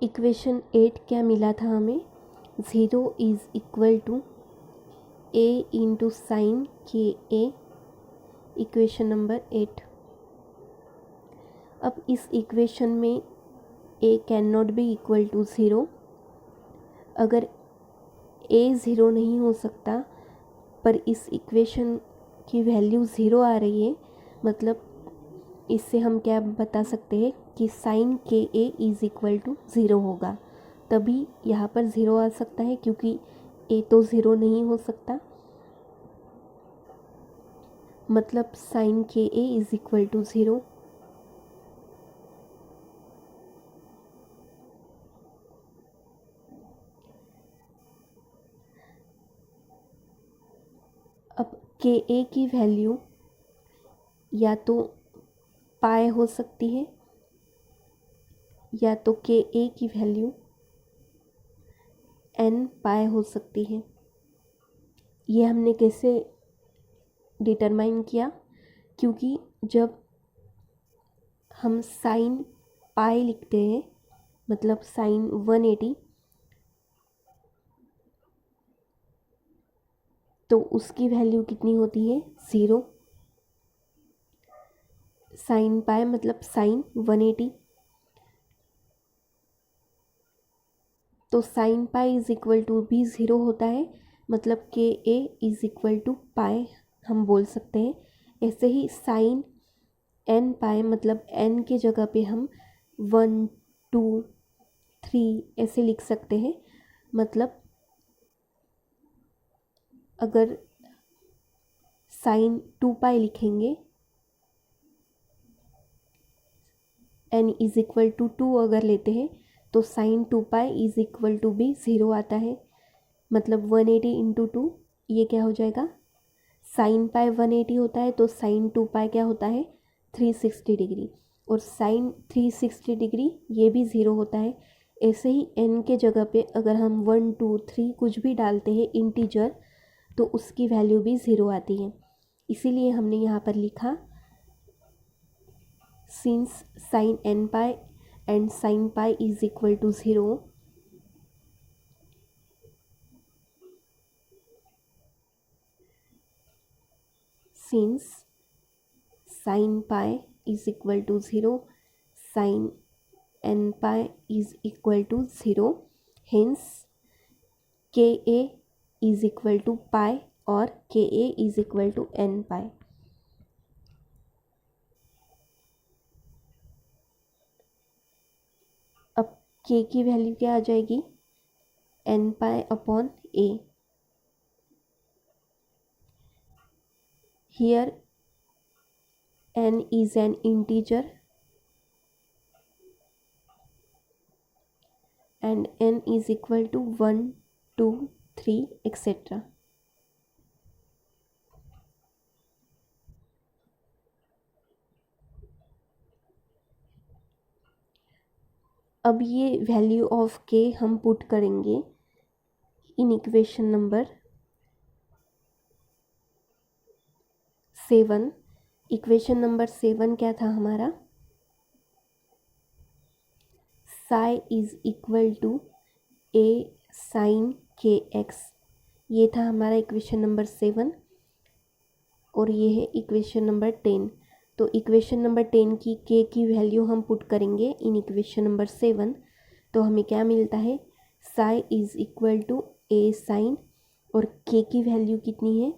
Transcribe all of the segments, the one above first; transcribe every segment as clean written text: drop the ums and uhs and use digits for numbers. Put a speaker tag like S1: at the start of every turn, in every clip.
S1: Equation 8 क्या मिला था हमें, 0 is equal to a into sine k a, equation number 8। अब इस इक्वेशन में a can not be equal to 0। अगर a 0 नहीं हो सकता पर इस इक्वेशन की वैल्यू 0 आ रही है, मतलब इससे हम क्या बता सकते हैं कि sign k A is equal to 0 होगा। तभी यहाँ पर 0 आ सकता है, क्योंकि a तो 0 नहीं हो सकता, मतलब sign k A is equal to 0। अब के ए की वैल्यू या तो पाई हो सकती है या तो के ए की वैल्यू n पाई हो सकती है। ये हमने कैसे डिटरमाइन किया, क्योंकि जब हम साइन पाई लिखते हैं, मतलब साइन 180, तो उसकी वैल्यू कितनी होती है, 0। साइन पाई मतलब साइन 180, तो sine pi is equal to भी 0 होता है, मतलब k a is equal to pi हम बोल सकते हैं। ऐसे ही साइन एन पाई मतलब एन के जगह पे हम 1 2 3 ऐसे लिख सकते हैं। मतलब अगर साइन 2 पाई लिखेंगे, एन इज इक्वल टू 2 अगर लेते हैं, तो sine 2 pi is equal to भी 0 आता है। मतलब 180 इंटू 2, ये क्या हो जाएगा, साइन पाई 180 होता है, तो साइन 2 पाई क्या होता है, 360 डिग्री, और साइन 360 डिग्री ये भी 0 होता है। ऐसे ही n के जगह पे अगर हम 1 2 3 कुछ भी डालते हैं इंटीजर, तो उसकी वैल्यू भी 0 आती है। इसीलिए हमने यहाँ पर लिखा since sine n pi and sine pi is equal to 0, since sine pi is equal to 0, sine n pi is equal to 0, hence k a is equal to pi और k a is equal to n pi. अब k की value क्या आ जाएगी, n pi upon a. Here n is an integer and n is equal to 1 2 3 etc. अब ये value of के हम पुट करेंगे इन इक्वेशन नंबर 7। इक्वेशन नंबर 7 क्या था हमारा, psi is equal to a sine k x, ये था हमारा इक्वेशन नंबर 7। और ये है इक्वेशन नंबर 10। तो इक्वेशन नंबर 10 की के की वैल्यू हम पुट करेंगे इन इक्वेशन नंबर 7, तो हमें क्या मिलता है, psi is equal to a sine, और के की वैल्यू कितनी है,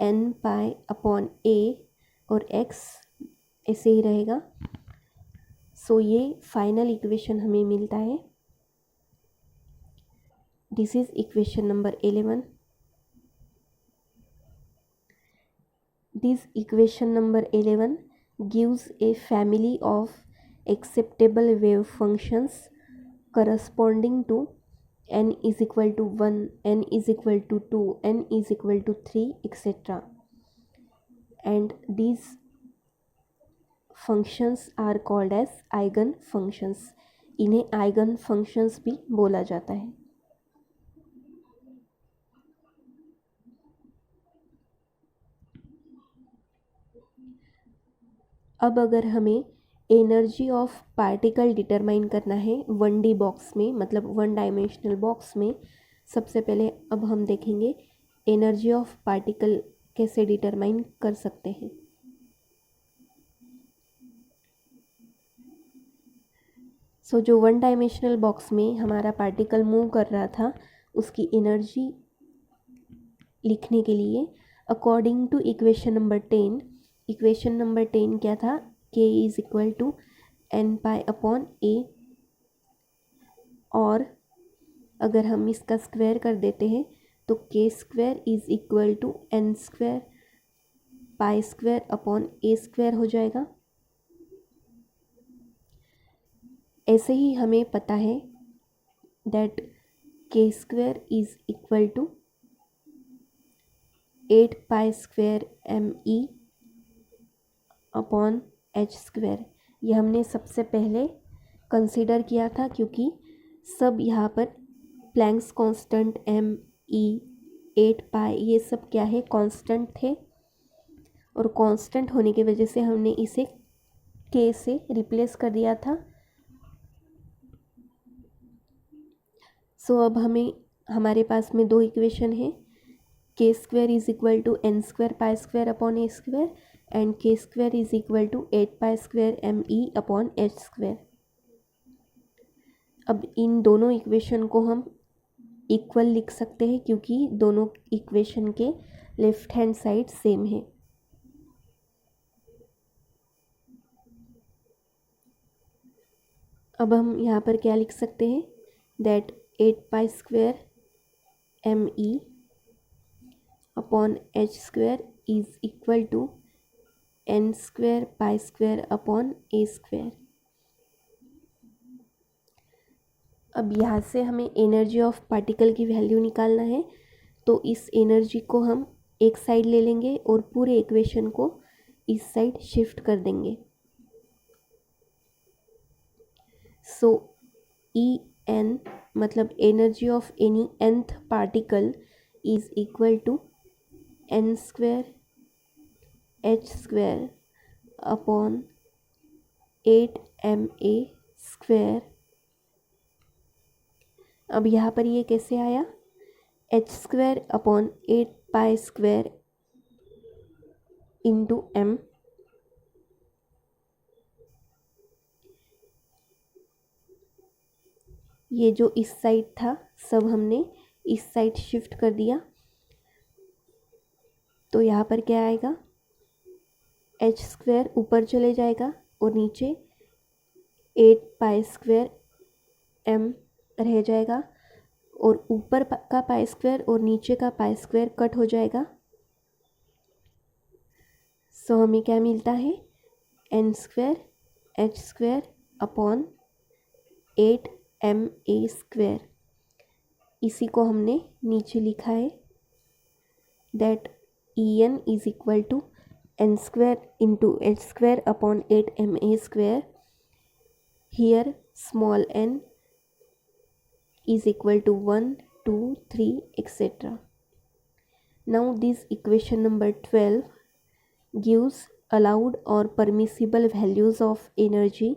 S1: n पाई अपॉन ए, और x ऐसे ही रहेगा। सो ये फाइनल इक्वेशन हमें मिलता है। This is equation number 11। This equation number 11 gives a family of acceptable wave functions corresponding to n is equal to 1, n is equal to 2, n is equal to 3 etc. And these functions are called as eigen functions. इन्हें eigen functions भी बोला जाता है। अब अगर हमें energy of particle determine करना है 1D बॉक्स में, मतलब 1 डायमेंशनल बॉक्स में। सबसे पहले अब हम देखेंगे एनर्जी ऑफ पार्टिकल कैसे डिटरमाइन कर सकते हैं। जो 1 डायमेंशनल बॉक्स में हमारा पार्टिकल मूव कर रहा था, उसकी एनर्जी लिखने के लिए according to equation number 10, equation number 10 क्या था, k is equal to n pi upon a, और अगर हम इसका स्क्वायर कर देते हैं तो k square is equal to n square pi square upon a square हो जाएगा। ऐसे ही हमें पता है that k square is equal to 8 pi square me upon h square. ये हमने सबसे पहले कंसीडर किया था क्योंकि सब यहाँ पर प्लैंक्स कांस्टेंट m e 8 पाई ये सब क्या है, कांस्टेंट थे, और कांस्टेंट होने की वजह से हमने इसे k से रिप्लेस कर दिया था। अब हमारे पास में दो इक्वेशन है, k square is equal to n square pi square upon a square and k square is equal to 8 pi square me upon h square. अब इन दोनों इक्वेशन को हम इक्वल लिख सकते हैं क्योंकि दोनों इक्वेशन के लेफ्ट हैंड साइड सेम है। अब हम यहाँ पर क्या लिख सकते हैं, that 8 pi square me upon h square is equal to n square pi square upon a square. अब यहाँ से हमें एनर्जी ऑफ पार्टिकल की वैल्यू निकालना है, तो इस एनर्जी को हम एक साइड ले लेंगे और पूरे इक्वेशन को इस साइड शिफ्ट कर देंगे। ई एन मतलब energy of any nth particle is equal to n square h square upon 8ma square. अब यहाँ पर ये कैसे आया, h square upon 8 pi square into m। ये जो इस साइड था सब हमने इस साइड शिफ्ट कर दिया, तो यहाँ पर क्या आएगा, h स्क्वायर ऊपर चले जाएगा और नीचे 8 पाई स्क्वायर m रह जाएगा, और ऊपर का पाई स्क्वायर और नीचे का पाई स्क्वायर कट हो जाएगा। हमें क्या मिलता है, n square h square upon 8ma square. इसी को हमने नीचे लिखा है that En is equal to n square into h square upon 8ma square. Here small n is equal to 1, 2, 3, etc. Now this equation number 12 gives allowed or permissible values of energy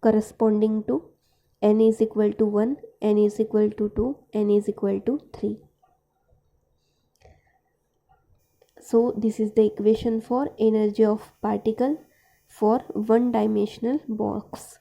S1: corresponding to n is equal to 1, n is equal to 2, n is equal to 3. So this is the equation for energy of particle for one dimensional box.